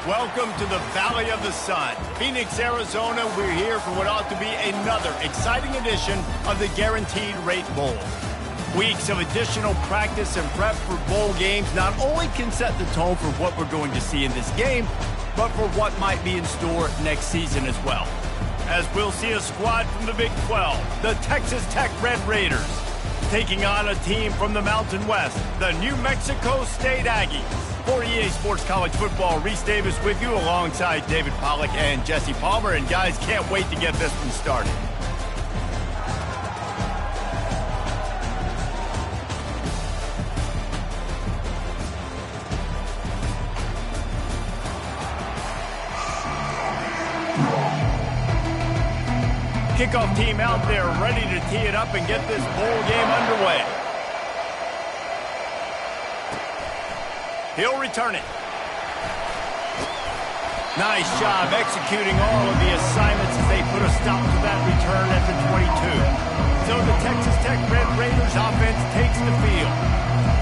Welcome to the Valley of the Sun. Phoenix, Arizona, we're here for what ought to be another exciting edition of the Guaranteed Rate Bowl. Weeks of additional practice and prep for bowl games not only can set the tone for what we're going to see in this game, but for what might be in store next season as well. As we'll see a squad from the Big 12, the Texas Tech Red Raiders, taking on a team from the Mountain West, the New Mexico State Aggies. For EA Sports College Football, Reese Davis with you alongside David Pollack and Jesse Palmer. And guys, can't wait to get this one started. Kickoff team out there ready to tee it up and get this bowl game underway. He'll return it. Nice job executing all of the assignments as they put a stop to that return at the 22. So the Texas Tech Red Raiders offense takes the field.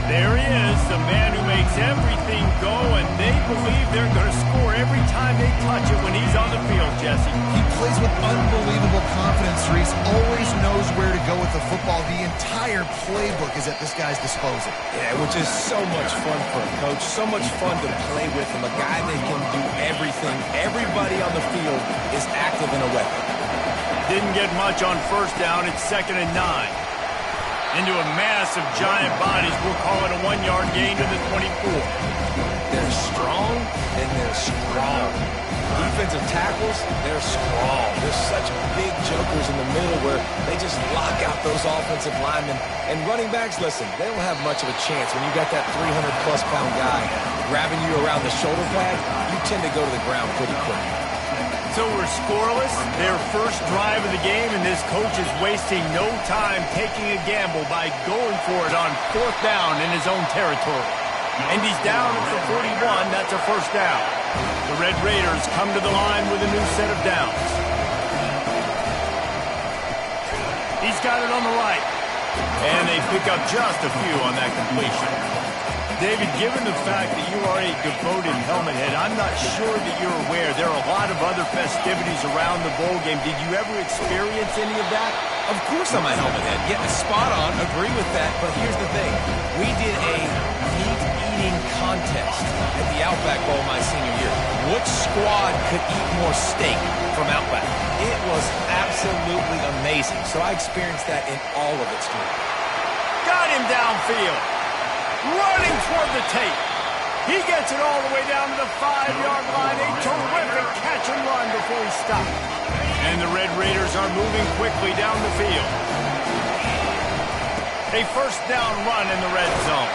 There he is, the man who makes everything go, and they believe they're going to score every time they touch it when he's on the field, Jesse. He plays with unbelievable confidence, Reese. Always knows where to go with the football. The entire playbook is at this guy's disposal. Yeah, which is so much fun for a coach. So much fun to play with him. A guy that can do everything. Everybody on the field is active in a weapon. Didn't get much on first down. It's 2nd and 9. Into a mass of giant bodies. We'll call it a 1-yard gain to the 24. They're strong, and they're strong. Defensive tackles, they're strong. There's such big jokers in the middle where they just lock out those offensive linemen. And running backs, listen, they don't have much of a chance. When you got that 300-plus pound guy grabbing you around the shoulder pad, you tend to go to the ground pretty quick. So we're scoreless, their first drive of the game, and this coach is wasting no time taking a gamble by going for it on 4th down in his own territory. And he's down at the 41, that's a first down. The Red Raiders come to the line with a new set of downs. He's got it on the right. And they pick up just a few on that completion. David, given the fact that you are a devoted helmet head, I'm not sure that you're aware there are a lot of other festivities around the bowl game. Did you ever experience any of that? Of course I'm a helmet head. Yeah, spot on. Agree with that. But here's the thing. We did a meat-eating contest at the Outback Bowl my senior year. Which squad could eat more steak from Outback? It was absolutely amazing. So I experienced that in all of its glory. Got him downfield. Running toward the tape. He gets it all the way down to the 5-yard line. A terrific catch and run before he stopped. And the Red Raiders are moving quickly down the field. A first down run in the red zone.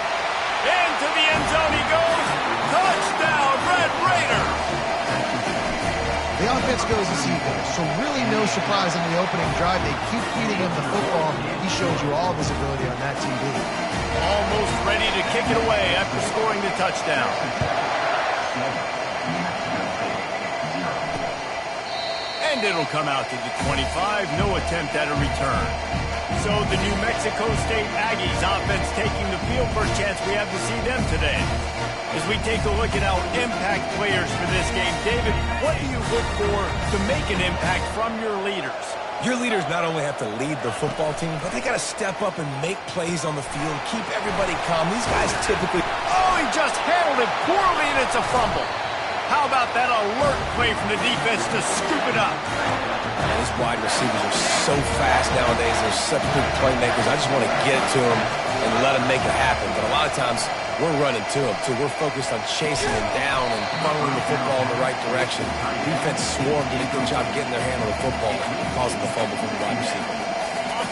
Into the end zone he goes. Touchdown, Red Raiders! The offense goes as he goes, so really no surprise in the opening drive. They keep feeding him the football. He shows you all of his ability on that TV. Almost ready to kick it away after scoring the touchdown. And it'll come out to the 25. No attempt at a return. So the New Mexico State Aggies offense taking the field. First chance we have to see them today. As we take a look at our impact players for this game, David, what do you look for to make an impact from your leaders? Your leaders not only have to lead the football team, but they got to step up and make plays on the field, keep everybody calm. These guys typically... Oh, he just handled it poorly, and it's a fumble. How about that alert play from the defense to scoop it up? Man, these wide receivers are so fast nowadays. They're such good playmakers. I just want to get it to them and let them make it happen. But a lot of times, we're running to them, too. We're focused on chasing them down and funneling the football in the right direction. Defense swarmed, did a good job getting their hand on the football and causing the fumble from the wide receiver.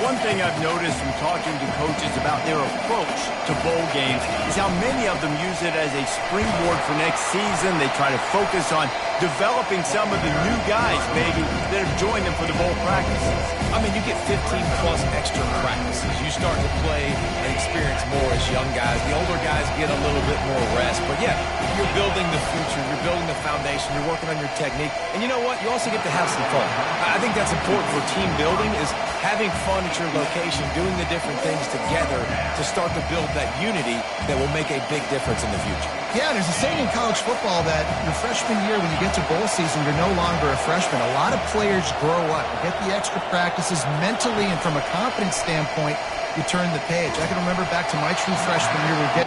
One thing I've noticed from talking to coaches about their approach to bowl games is how many of them use it as a springboard for next season. They try to focus on developing some of the new guys, maybe, that have joined them for the bowl practices. I mean, you get 15-plus extra practices. You start to play and experience more as young guys. The older guys get a little bit more rest. But, yeah, you're building the future. You're building the foundation. You're working on your technique. And you know what? You also get to have some fun. I think that's important for team building is having fun at your location, doing the different things together to start to build that unity that will make a big difference in the future. Yeah, there's a saying in college football that your freshman year, when you get to bowl season, you're no longer a freshman. A lot of players grow up, you get the extra practices mentally, and from a confidence standpoint, you turn the page. I can remember back to my true freshman year, we get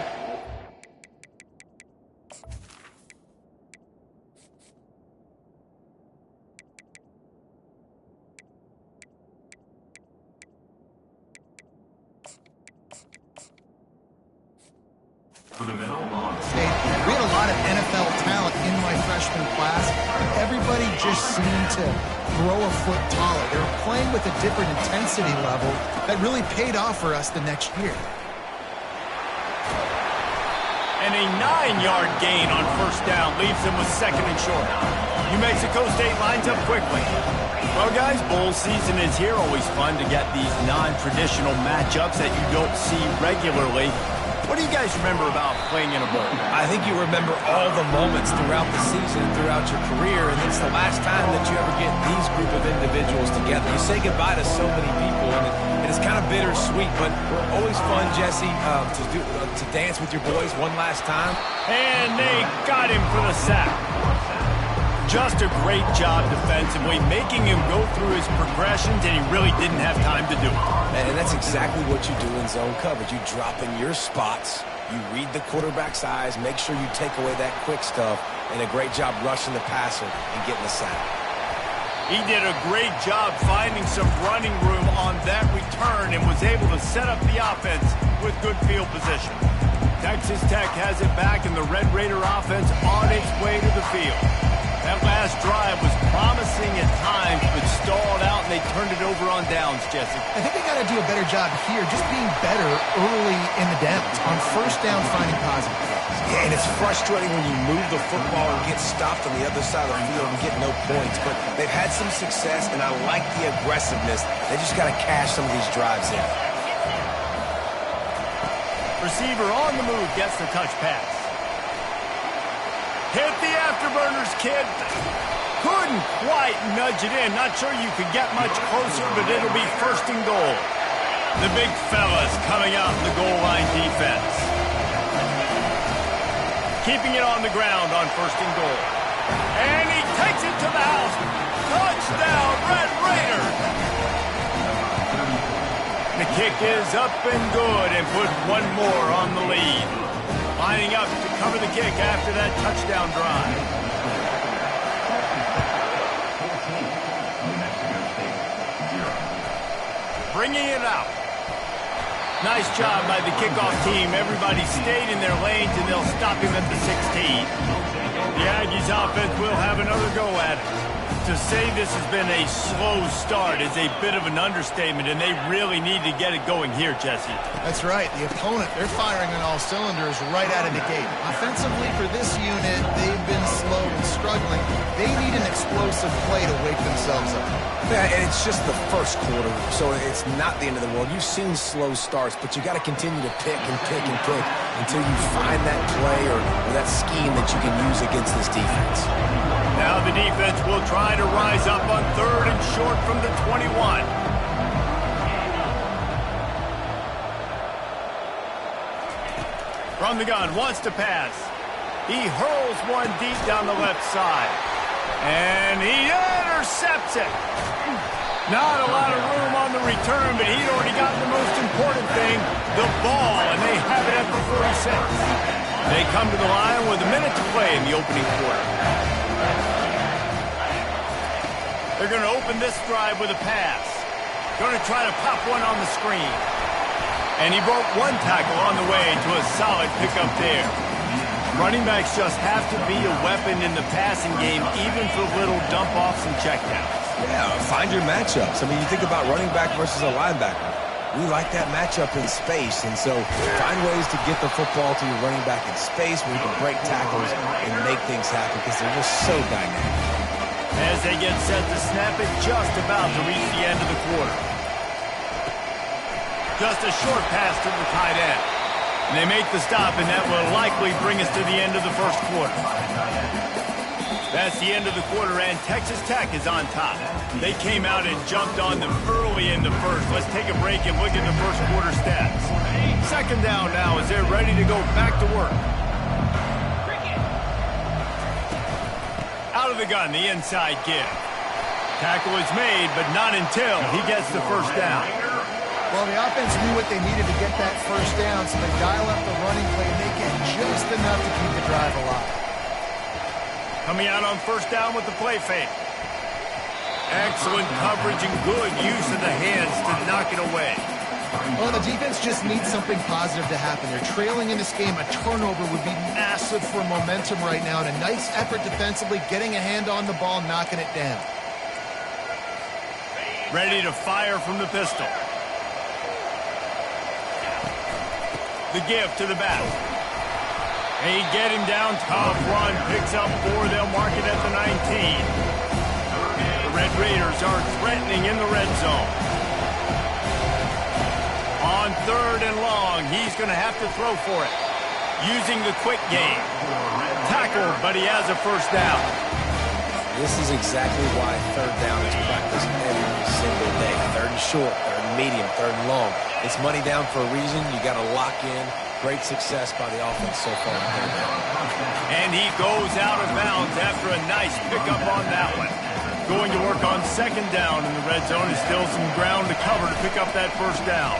we had a lot of NFL talent in my freshman class. Everybody just seemed to grow a foot taller. They were playing with a different intensity level that really paid off for us the next year. And a 9-yard gain on first down leaves them with second and short. New Mexico State lines up quickly. Well, guys, bowl season is here. Always fun to get these non-traditional matchups that you don't see regularly. What do you guys remember about playing in a bowl? I think you remember all the moments throughout the season and throughout your career, and it's the last time that you ever get these group of individuals together. You say goodbye to so many people, and it's kind of bittersweet, but always fun, Jesse, to dance with your boys one last time. And they got him for the sack. Just a great job defensively, making him go through his progressions, and he really didn't have time to do it. And that's exactly what you do in zone coverage. You drop in your spots, you read the quarterback's eyes, make sure you take away that quick stuff, and a great job rushing the passer and getting the sack. He did a great job finding some running room on that return and was able to set up the offense with good field position. Texas Tech has it back, and the Red Raider offense on its way to the field. That last drive was promising at times, but stalled out, and they turned it over on downs, Jesse. I think they got to do a better job here, just being better early in the downs, on first down finding positive plays. Yeah, and it's frustrating when you move the football and get stopped on the other side of the field and get no points, but they've had some success, and I like the aggressiveness. They just got to cash some of these drives in. Receiver on the move, gets the touch pass. Hit the afterburners, kid. Couldn't quite nudge it in. Not sure you could get much closer, but it'll be first and goal. The big fellas coming out in the goal line defense. Keeping it on the ground on first and goal. And he takes it to the house. Touchdown, Red Raiders. The kick is up and good, and put one more on the lead. Lining up to cover the kick after that touchdown drive. Bringing it out. Nice job by the kickoff team. Everybody stayed in their lanes, and they'll stop him at the 16. The Aggies offense will have another go at it. To say this has been a slow start is a bit of an understatement, and they really need to get it going here, Jesse. That's right. The opponent, they're firing on all cylinders right out of the gate. Offensively, for this unit, they've been slow and struggling. They need an explosive play to wake themselves up. Yeah, and it's just the first quarter, so it's not the end of the world. You've seen slow starts, but you got to continue to pick and pick and pick until you find that play or that scheme that you can use against this defense. Now the defense will try to rise up on third and short from the 21. From the gun, wants to pass. He hurls one deep down the left side. And he intercepts it. Not a lot of room on the return, but he'd already got the most important thing, the ball, and they have it at the 46. They come to the line with a minute to play in the opening quarter. They're going to open this drive with a pass. Going to try to pop one on the screen. And he broke one tackle on the way to a solid pickup there. Running backs just have to be a weapon in the passing game, even for little dump-offs and checkdowns. Yeah, find your matchups. I mean, you think about running back versus a linebacker. We like that matchup in space, and so find ways to get the football to your running back in space where you can break tackles and make things happen because they're just so dynamic. As they get set to snap it, just about to reach the end of the quarter. Just a short pass to the tight end. And they make the stop, and that will likely bring us to the end of the first quarter. That's the end of the quarter, and Texas Tech is on top. They came out and jumped on them early in the first. Let's take a break and look at the first quarter stats. Second down now as they're ready to go back to work. Out of the gun, the inside give. Tackle is made, but not until he gets the first down. Well, the offense knew what they needed to get that first down, so they dial up the running play and they get just enough to keep the drive alive. Coming out on first down with the play fake. Excellent coverage and good use of the hands to knock it away. Well, the defense just needs something positive to happen. They're trailing in this game. A turnover would be massive for momentum right now, and a nice effort defensively, getting a hand on the ball, knocking it down. Ready to fire from the pistol. The give to the back. They get him down, tough run, picks up 4, they'll mark it at the 19. The Red Raiders are threatening in the red zone. On 3rd and long, he's going to have to throw for it. Using the quick game. Tackled, but he has a first down. This is exactly why 3rd down is practiced every single day. 3rd and short, 3rd and medium, 3rd and long. It's money down for a reason. You got to lock in. Great success by the offense so far. And he goes out of bounds after a nice pickup on that one. Going to work on 2nd down in the red zone. Is still some ground to cover to pick up that first down.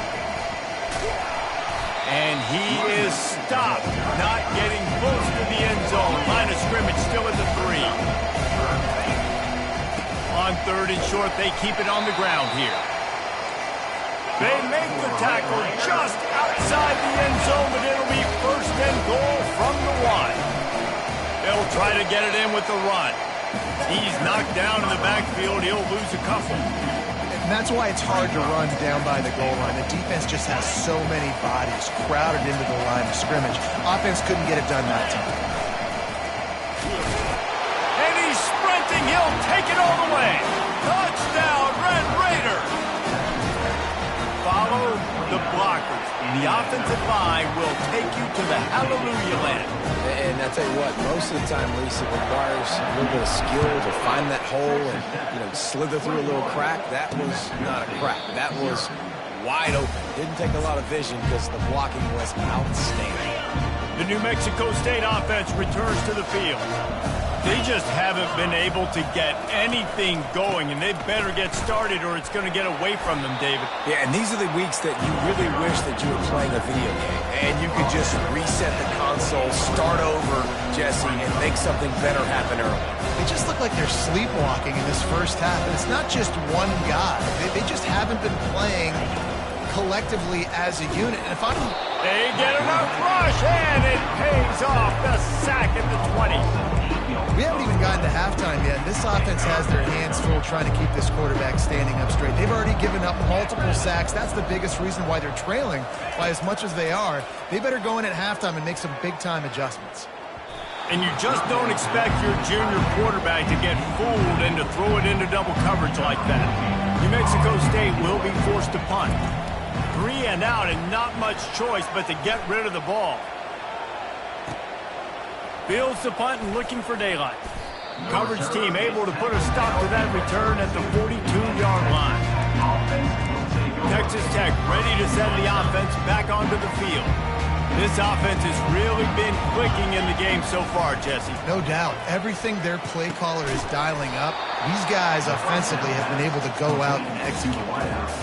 And he is stopped, not getting close to the end zone. Line of scrimmage still at the 3. On 3rd and short, they keep it on the ground here. They make the tackle just outside the end zone, but it'll be 1st and goal from the 1. They'll try to get it in with the run. He's knocked down in the backfield. He'll lose a couple. And that's why it's hard to run down by the goal line. The defense just has so many bodies crowded into the line of scrimmage. Offense couldn't get it done that time. And he's sprinting. He'll take it all the way. Touchdown, Red Raiders. Follow the blockers. The offensive line will take you to the hallelujah land. And I tell you what, most of the time, Reese, it requires a little bit of skill to find that hole and, slither through a little crack. That was not a crack. That was wide open. Didn't take a lot of vision because the blocking was outstanding. The New Mexico State offense returns to the field. They just haven't been able to get anything going, and they better get started or it's going to get away from them, David. Yeah, and these are the weeks that you really wish that you were playing a video game, and you could just reset the console, start over, Jesse, and make something better happen early. They just look like they're sleepwalking in this first half, and it's not just one guy. They just haven't been playing collectively as a unit. And if I'm... They get enough rush, and it pays off. The sack at the 20. We haven't even gotten to halftime yet. This offense has their hands full trying to keep this quarterback standing up straight. They've already given up multiple sacks. That's the biggest reason why they're trailing by as much as they are. They better go in at halftime and make some big-time adjustments. And you just don't expect your junior quarterback to get fooled and to throw it into double coverage like that. New Mexico State will be forced to punt. 3 and out and not much choice but to get rid of the ball. Fields the punt and looking for daylight. Coverage team able to put a stop to that return at the 42-yard line. Texas Tech ready to send the offense back onto the field. This offense has really been clicking in the game so far, Jesse. No doubt. Everything their play caller is dialing up, these guys offensively have been able to go out and execute.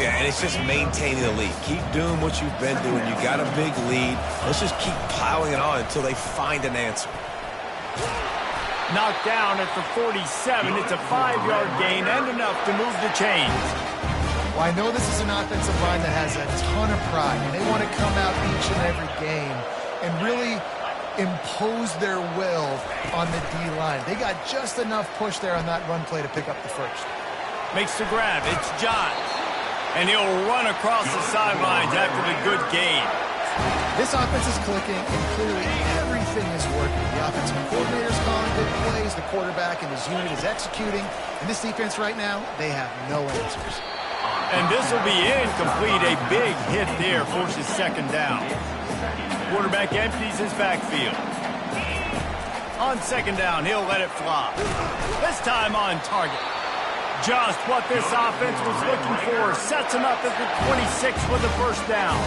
Yeah, and it's just maintaining the lead. Keep doing what you've been doing. You got a big lead. Let's just keep piling it on until they find an answer. Knocked down at the 47. It's a 5-yard gain and enough to move the chains. Well, I know this is an offensive line that has a ton of pride, and they want to come out each and every game and really impose their will on the D-line. They got just enough push there on that run play to pick up the first. Makes the grab. It's Johns. And he'll run across the sidelines after the good gain. This offense is clicking, and clearly everything is working. The offensive coordinator is calling good plays. The quarterback and his unit is executing. And this defense right now, they have no answers. And this will be incomplete. A big hit there forces 2nd down. Quarterback empties his backfield. On 2nd down, he'll let it fly. This time on target. Just what this offense was looking for. Sets him up at the 26 with the first down.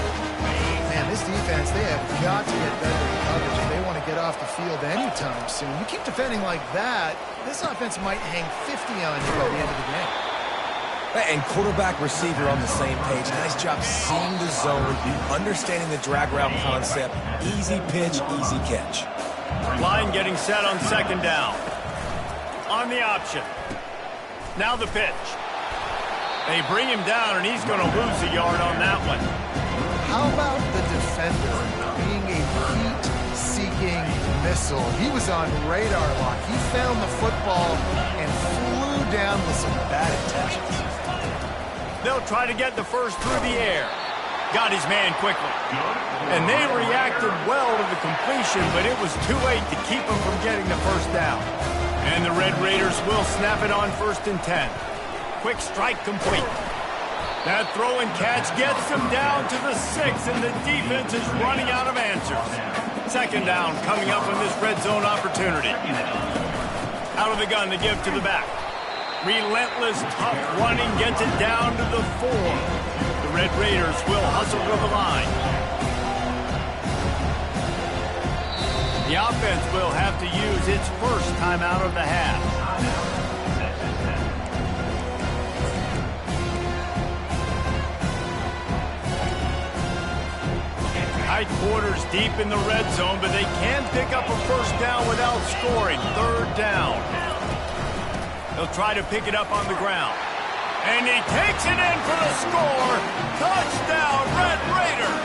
Man, this defense, they have got to get better at coverage if they want to get off the field anytime soon. You keep defending like that, this offense might hang 50 on you by the end of the game. And quarterback, receiver on the same page. Nice job seeing the zone, understanding the drag route concept. Easy pitch, easy catch. Line getting set on second down. On the option. Now the pitch. They bring him down, and he's going to lose a yard on that one. How about the defender being a heat-seeking missile? He was on radar lock. He found the football and flew down with some bad intentions. They'll try to get the first through the air. Got his man quickly. And they reacted well to the completion, but it was too late to keep him from getting the first down. And the Red Raiders will snap it on 1st and 10. Quick strike complete. That throw and catch gets them down to the 6, and the defense is running out of answers. Second down coming up on this red zone opportunity. Out of the gun to give to the back. Relentless, tough running gets it down to the 4. The Red Raiders will hustle to the line. The offense will have to use its first timeout of the half. Tight quarters deep in the red zone, but they can pick up a first down without scoring. 3rd down. They'll try to pick it up on the ground. And he takes it in for the score. Touchdown, Red Raiders!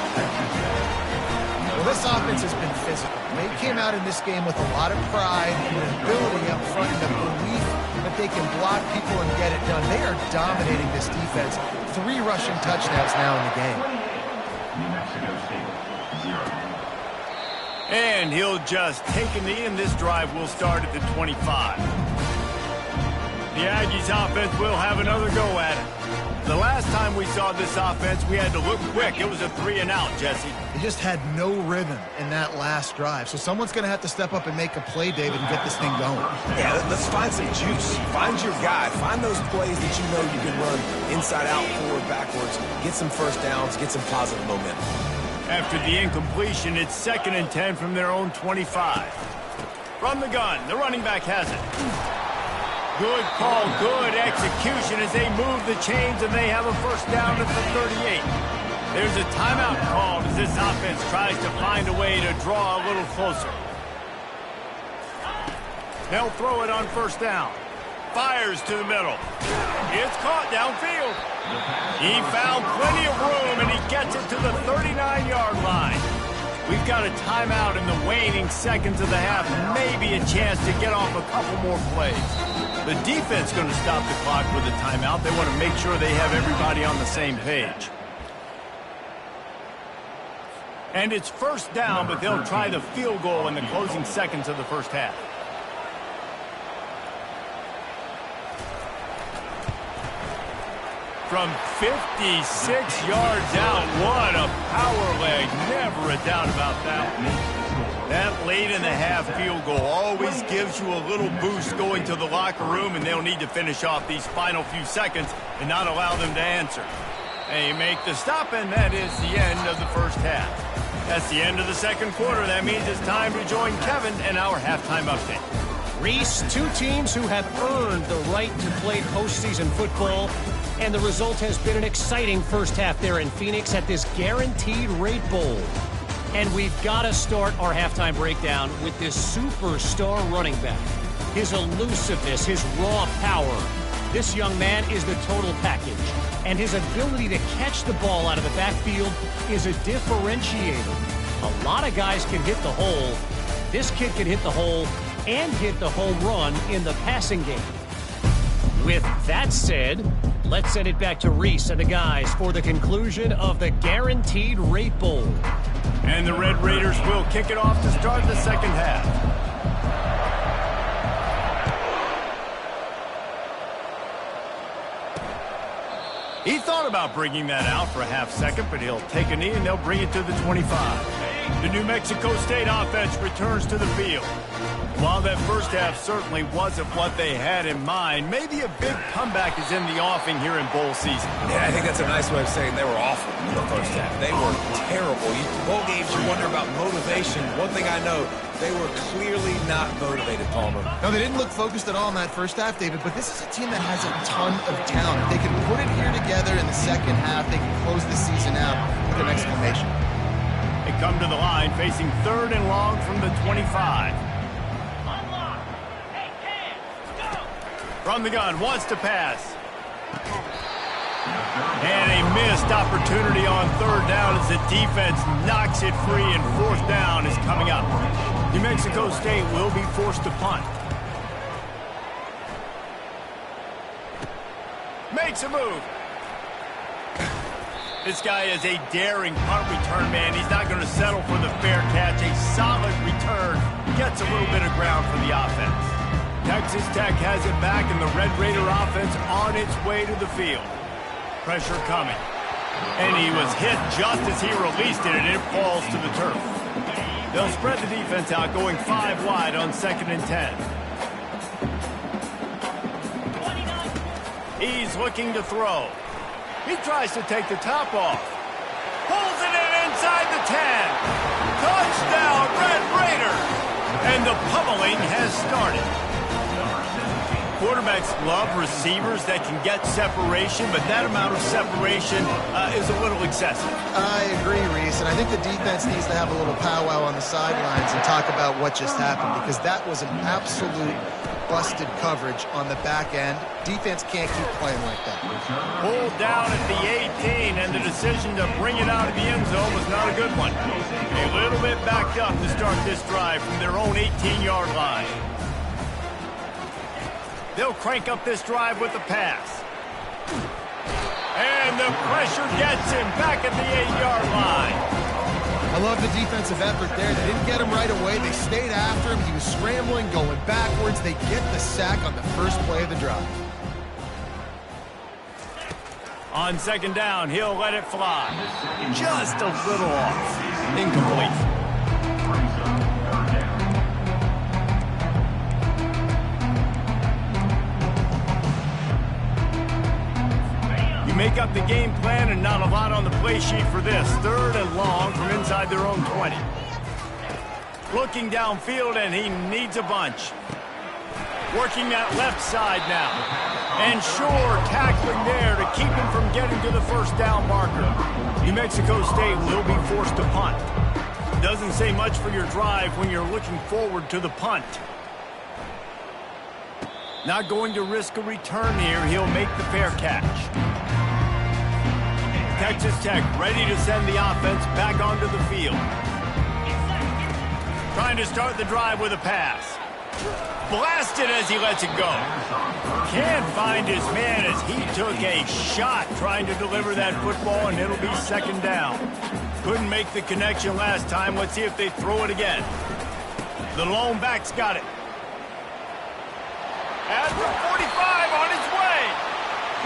Well, this offense has been physical. They came out in this game with a lot of pride and ability up front and the belief that they can block people and get it done. They are dominating this defense. 3 rushing touchdowns now in the game. And he'll just take a knee, and this drive will start at the 25. The Aggies offense will have another go at it. The last time we saw this offense, we had to look quick. It was a 3-and-out, Jesse. They just had no rhythm in that last drive. So someone's going to have to step up and make a play, David, and get this thing going. Yeah, let's find some juice. Find your guy. Find those plays that you know you can run inside out, forward, backwards. Get some first downs. Get some positive momentum. After the incompletion, it's 2nd and 10 from their own 25. From the gun, the running back has it. Good call, good execution as they move the chains, and they have a first down at the 38. There's a timeout called as this offense tries to find a way to draw a little closer. They'll throw it on 1st down. Fires to the middle. It's caught downfield. He found plenty of room, and he gets it to the 39-yard line. We've got a timeout in the waning seconds of the half. Maybe a chance to get off a couple more plays. The defense going to stop the clock with a timeout. They want to make sure they have everybody on the same page. And it's 1st down, but they'll try the field goal in the closing seconds of the first half. From 56 yards out, what a power leg. Never a doubt about that one. That late in the half field goal always gives you a little boost going to the locker room, and they'll need to finish off these final few seconds and not allow them to answer. They make the stop, and that is the end of the first half. That's the end of the 2nd quarter. That means it's time to join Kevin in our halftime update. Reese, 2 teams who have earned the right to play postseason football, and the result has been an exciting first half there in Phoenix at this Guaranteed Rate Bowl. And we've got to start our halftime breakdown with this superstar running back. His elusiveness, his raw power. This young man is the total package. And his ability to catch the ball out of the backfield is a differentiator. A lot of guys can hit the hole. This kid can hit the hole and hit the home run in the passing game. With that said, let's send it back to Reese and the guys for the conclusion of the Guaranteed Rate Bowl. And the Red Raiders will kick it off to start the second half. He thought about bringing that out for a half second, but he'll take a knee and they'll bring it to the 25. The New Mexico State offense returns to the field. While that first half certainly wasn't what they had in mind, maybe a big comeback is in the offing here in bowl season. Yeah, I think that's a nice way of saying they were awful in the first half. They were terrible. Bowl games, you wonder about motivation. One thing I know, they were clearly not motivated, Palmer. No, they didn't look focused at all in that first half, David, but this is a team that has a ton of talent. If they can put it here together in the second half, they can close the season out with an exclamation. They come to the line facing 3rd and long from the 25. From the gun, wants to pass. And a missed opportunity on 3rd down as the defense knocks it free, and 4th down is coming up. New Mexico State will be forced to punt. Makes a move. This guy is a daring punt return man. He's not going to settle for the fair catch. A solid return. Gets a little bit of ground for the offense. Texas Tech has it back, and the Red Raider offense on its way to the field. Pressure coming. And he was hit just as he released it, and it falls to the turf. They'll spread the defense out, going 5 wide on 2nd and 10. He's looking to throw. He tries to take the top off. Pulls it in inside the 10. Touchdown, Red Raider! And the pummeling has started. Quarterbacks love receivers that can get separation, but that amount of separation is a little excessive. I agree, Reese, and I think the defense needs to have a little powwow on the sidelines and talk about what just happened, because that was an absolute busted coverage on the back end. Defense can't keep playing like that. Pulled down at the 18, and the decision to bring it out of the end zone was not a good one. A little bit backed up to start this drive from their own 18-yard line. They'll crank up this drive with the pass. And the pressure gets him back at the 8-yard line. I love the defensive effort there. They didn't get him right away. They stayed after him. He was scrambling, going backwards. They get the sack on the first play of the drive. On 2nd down, he'll let it fly. Just a little off. Incomplete. Make up the game plan, and not a lot on the play sheet for this. 3rd and long from inside their own 20. Looking downfield, and he needs a bunch. Working that left side now. And sure, tackling there to keep him from getting to the 1st down marker. New Mexico State will be forced to punt. Doesn't say much for your drive when you're looking forward to the punt. Not going to risk a return here. He'll make the fair catch. Texas Tech ready to send the offense back onto the field. Trying to start the drive with a pass. Blasted as he lets it go. Can't find his man as he took a shot trying to deliver that football, and it'll be 2nd down. Couldn't make the connection last time. Let's see if they throw it again. The lone back's got it. At the 45 on his way.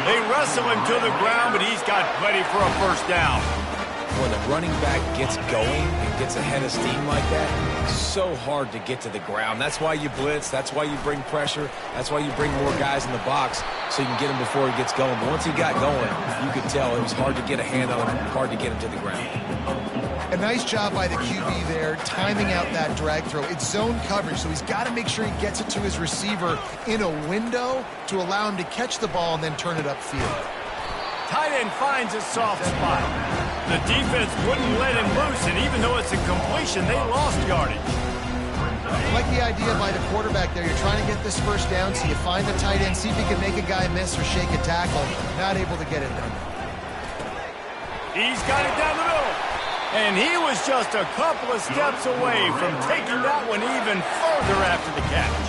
They wrestle him to the ground, but he's got plenty for a 1st down. When the running back gets going and gets ahead of steam like that, it's so hard to get to the ground. That's why you blitz. That's why you bring pressure. That's why you bring more guys in the box so you can get him before he gets going. But once he got going, you could tell it was hard to get a hand on him, hard to get him to the ground. A nice job by the QB there, timing out that drag throw. It's zone coverage, so he's got to make sure he gets it to his receiver in a window to allow him to catch the ball and then turn it upfield. Tight end finds a soft spot. The defense wouldn't let him loose, and even though it's a completion, they lost yardage. I like the idea by the quarterback there. You're trying to get this 1st down, so you find the tight end, see if he can make a guy miss or shake a tackle. Not able to get it done. He's got it down the middle. And he was just a couple of steps away from taking that one even further after the catch.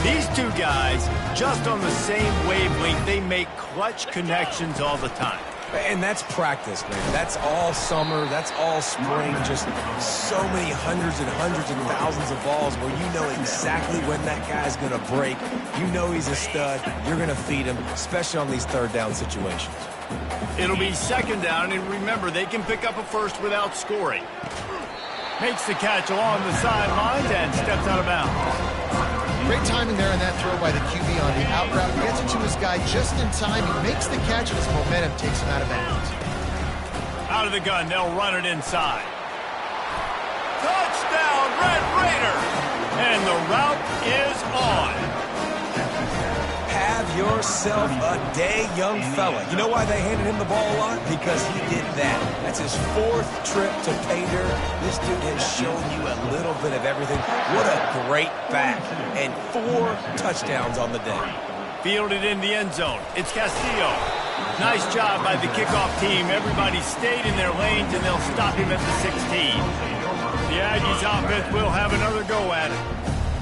These two guys, just on the same wavelength, they make clutch connections all the time. And that's practice, man. That's all summer. That's all spring. Just so many hundreds and thousands of balls where you know exactly when that guy's going to break. You know he's a stud. You're going to feed him, especially on these 3rd down situations. It'll be 2nd down, and remember, they can pick up a 1st without scoring. Makes the catch along the sidelines and steps out of bounds. Great timing there in that throw by the QB on the out route. Gets it to his guy just in time. He makes the catch and his momentum takes him out of bounds. Out of the gun, they'll run it inside. Touchdown, Red Raiders! And the route is on. Have yourself a day, young fella. You know why they handed him the ball a lot? Because he did that. That's his 4th trip to pay dirt. This dude has shown you a little bit of everything. What a great back. And 4 touchdowns on the day. Fielded in the end zone. It's Castillo. Nice job by the kickoff team. Everybody stayed in their lanes, and they'll stop him at the 16. The Aggies offense will have another go at it.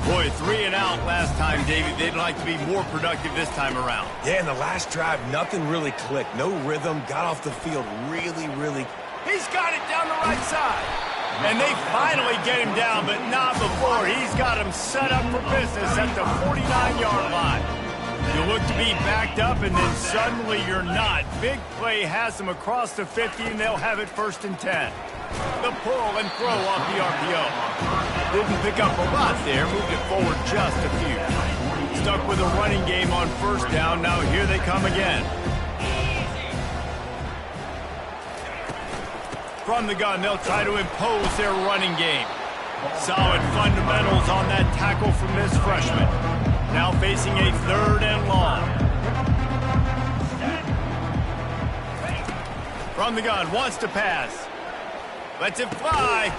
Boy, 3 and out last time, David. They'd like to be more productive this time around. Yeah, in the last drive, nothing really clicked. No rhythm. Got off the field really. He's got it down the right side. And they finally get him down, but not before. He's got him set up for business at the 49-yard line. You look to be backed up, and then suddenly you're not. Big play has them across the 50, and they'll have it 1st and 10. The pull and throw off the RPO. Didn't pick up a lot there, moved it forward just a few. Stuck with a running game on 1st down, now here they come again. From the gun, they'll try to impose their running game. Solid fundamentals on that tackle from this freshman. Now facing a 3rd and long. From the gun, wants to pass. Lets it fly.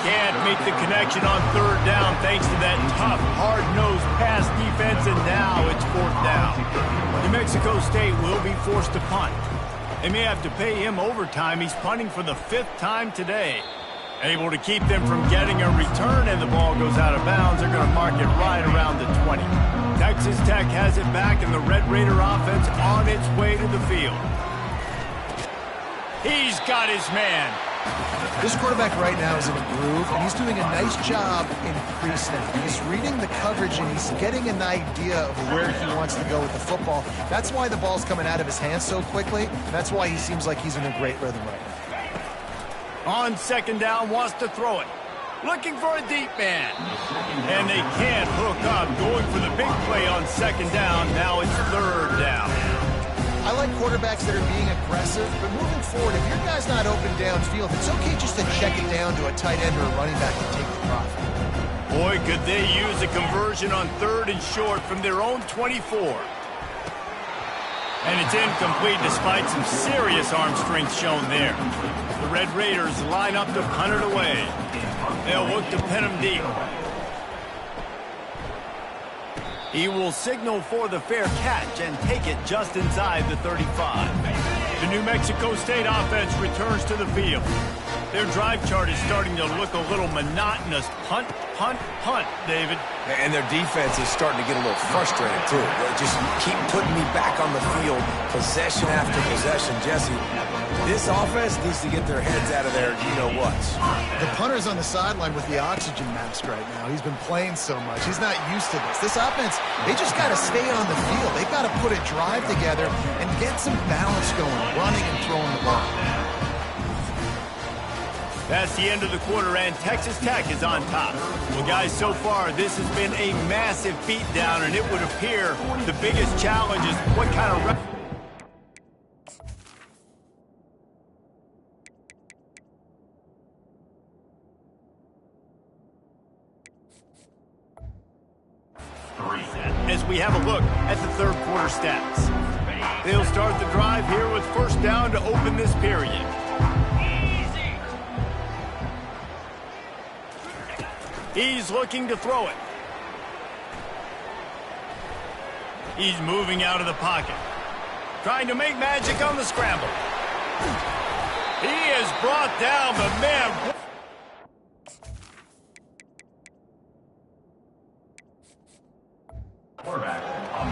Can't make the connection on 3rd down thanks to that tough, hard-nosed pass defense, and now it's 4th down. New Mexico State will be forced to punt. They may have to pay him overtime. He's punting for the 5th time today. Able to keep them from getting a return, and the ball goes out of bounds. They're going to mark it right around the 20. Texas Tech has it back, and the Red Raider offense on its way to the field. He's got his man. This quarterback right now is in a groove, and he's doing a nice job in pre-snap. He's reading the coverage, and he's getting an idea of where he wants to go with the football. That's why the ball's coming out of his hands so quickly. That's why he seems like he's in a great rhythm right now. On 2nd down, wants to throw it. Looking for a deep man. And they can't hook up. Going for the big play on 2nd down. Now it's 3rd down. I like quarterbacks that are being aggressive, but moving forward, if your guy's not open downfield, it's okay just to check it down to a tight end or a running back and take the profit. Boy, could they use a conversion on 3rd and short from their own 24. And it's incomplete despite some serious arm strength shown there. The Red Raiders line up to punt it away. They'll look to pin him deep. He will signal for the fair catch and take it just inside the 35. The New Mexico State offense returns to the field. Their drive chart is starting to look a little monotonous. Punt, punt, punt, David. And their defense is starting to get a little frustrated, too. They just keep putting me back on the field, possession after possession. Jesse, this offense needs to get their heads out of their you-know-whats. The punter's on the sideline with the oxygen mask right now. He's been playing so much. He's not used to this. This offense, they just got to stay on the field. They've got to put a drive together and get some balance going, running and throwing the ball. That's the end of the quarter, and Texas Tech is on top. Well, guys, so far, this has been a massive beatdown, and it would appear the biggest challenge is what kind of... As we have a look at the 3rd quarter stats. They'll start the drive here with 1st down to open this period. He's looking to throw it. He's moving out of the pocket. Trying to make magic on the scramble. He is brought down, but man...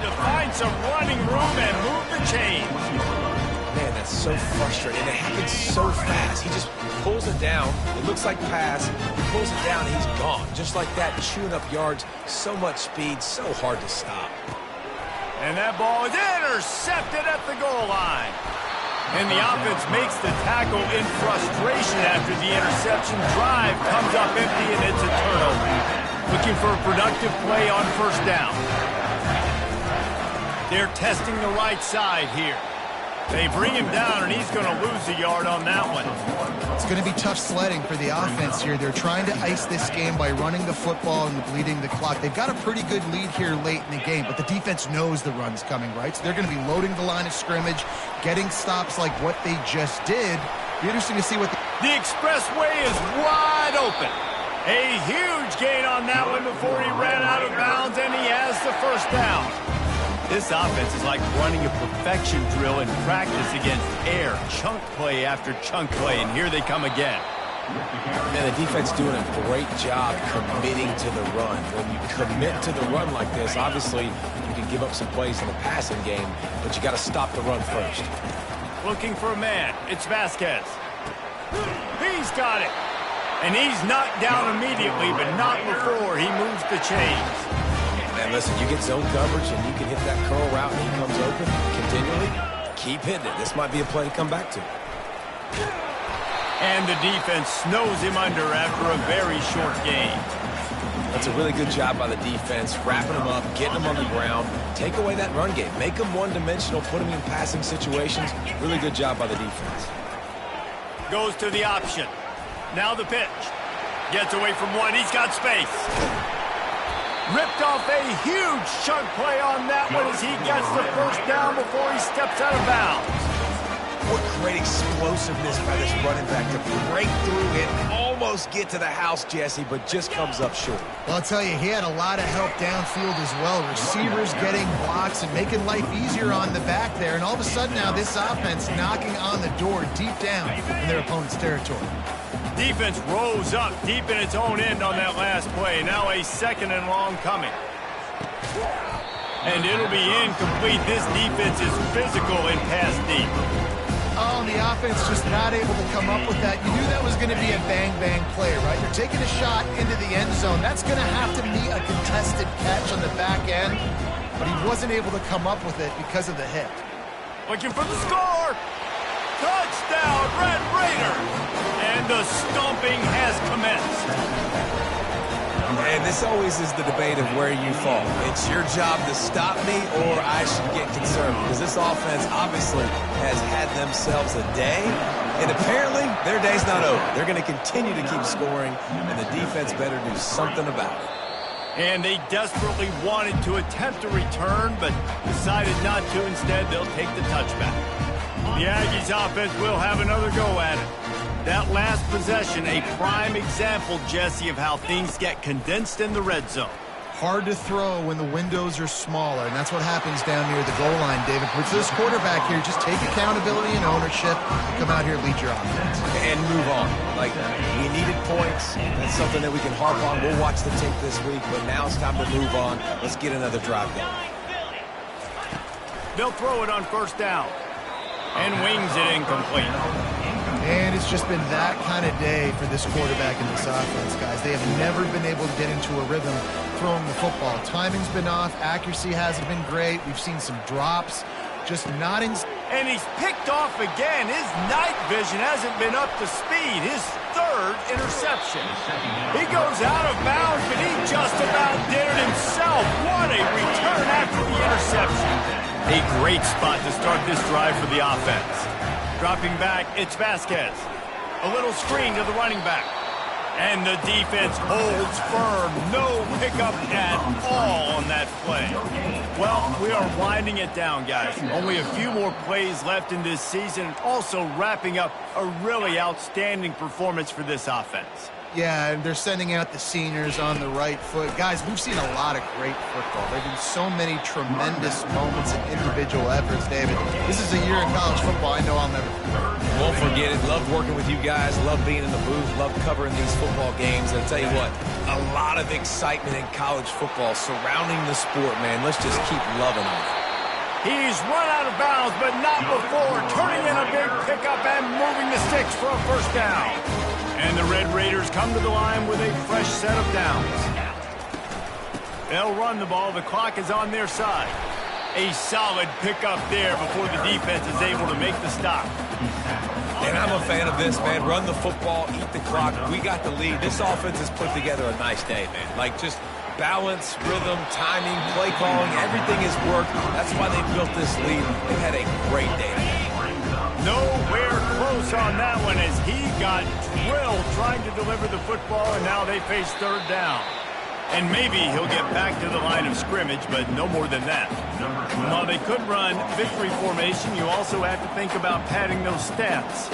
to find some running room and move the chains. Man, that's so frustrating. It happens so fast. He just pulls it down. It looks like pass. He pulls it down, and he's gone. Just like that, chewing up yards. So much speed, so hard to stop. And that ball is intercepted at the goal line. And the offense makes the tackle in frustration after the interception. Drive comes up empty, and it's a turnover. Looking for a productive play on first down. They're testing the right side here. They bring him down, and he's going to lose a yard on that one. It's going to be tough sledding for the offense here. They're trying to ice this game by running the football and bleeding the clock. They've got a pretty good lead here late in the game, but the defense knows the run's coming, right? So they're going to be loading the line of scrimmage, getting stops like what they just did. Be interesting to see what the expressway is wide open. A huge gain on that one before he ran out of bounds, and he has the first down. This offense is like running a perfection drill in practice against air. Chunk play after chunk play, and here they come again. And the defense doing a great job committing to the run. When you commit to the run like this, obviously you can give up some plays in the passing game, but you got to stop the run first. Looking for a man. It's Vasquez. He's got it. And he's knocked down immediately, but not before he moves the chains. Man, listen, you get zone coverage and you can hit that curl route and he comes open continually. Keep hitting it. This might be a play to come back to. And the defense snows him under after a very short game. That's a really good job by the defense, wrapping him up, getting him on the ground. Take away that run game. Make him one-dimensional, put him in passing situations. Really good job by the defense. Goes to the option. Now the pitch. Gets away from one. He's got space. Ripped off a huge chunk play on that one as he gets the first down before he steps out of bounds. What great explosiveness by this running back to break through and almost get to the house, Jesse, but just comes up short. Well, I'll tell you, he had a lot of help downfield as well. Receivers getting blocks and making life easier on the back there. And all of a sudden now this offense knocking on the door deep down in their opponent's territory. Defense rose up deep in its own end on that last play. Now a second and long coming. And it'll be incomplete. This defense is physical and pass deep. Oh, and the offense just not able to come up with that. You knew that was going to be a bang-bang play, right? You're taking a shot into the end zone. That's going to have to be a contested catch on the back end. But he wasn't able to come up with it because of the hit. Looking for the score. Touchdown, Red Raiders. And the stomping has commenced. And this always is the debate of where you fall. It's your job to stop me or I should get concerned because this offense obviously has had themselves a day, and apparently their day's not over. They're going to continue to keep scoring, and the defense better do something about it. And they desperately wanted to attempt a return, but decided not to. Instead, they'll take the touchback. The Aggies offense will have another go at it. That last possession, a prime example, Jesse, of how things get condensed in the red zone. Hard to throw when the windows are smaller, and that's what happens down near the goal line, David. For this quarterback here, just take accountability and ownership. Come out here, lead your offense. And move on. Like, we needed points. That's something that we can harp on. We'll watch the tape this week, but now it's time to move on. Let's get another drive going. They'll throw it on first down. And wings it incomplete. And it's just been that kind of day for this quarterback and this offense, guys. They have never been able to get into a rhythm throwing the football. Timing's been off. Accuracy hasn't been great. We've seen some drops. Just not in... And he's picked off again. His night vision hasn't been up to speed. His third interception. He goes out of bounds, but he just about did it himself. What a return after the interception. A great spot to start this drive for the offense. Dropping back, it's Vasquez. A little screen to the running back. And the defense holds firm. No pickup at all on that play. Well, we are winding it down, guys. Only a few more plays left in this season. Also wrapping up a really outstanding performance for this offense. Yeah, and they're sending out the seniors on the right foot. Guys, we've seen a lot of great football. There have been so many tremendous moments and individual efforts, David. This is a year in college football I know I'll never forget. Won't forget it. Love working with you guys. Love being in the booth. Love covering these football games. And I'll tell you what, a lot of excitement in college football surrounding the sport, man. Let's just keep loving it. He's run out of bounds, but not before. Turning in a big pickup and moving the sticks for a first down. And the Red Raiders come to the line with a fresh set of downs. They'll run the ball. The clock is on their side. A solid pickup there before the defense is able to make the stop. And I'm a fan of this, man. Run the football, eat the clock. We got the lead. This offense has put together a nice day, man. Like, just balance, rhythm, timing, play calling, everything has worked. That's why they built this lead. They've had a great day today. Nowhere close on that one as he got drilled trying to deliver the football, and now they face third down. And maybe he'll get back to the line of scrimmage, but no more than that. While they could run victory formation, you also have to think about padding those steps.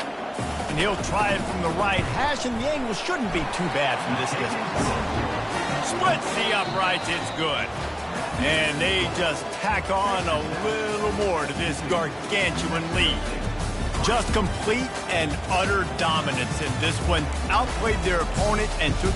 And he'll try it from the right hash, and the angle shouldn't be too bad from this distance. Splits the uprights, it's good. And they just tack on a little more to this gargantuan lead. Just complete and utter dominance in this one. Outplayed their opponent and took...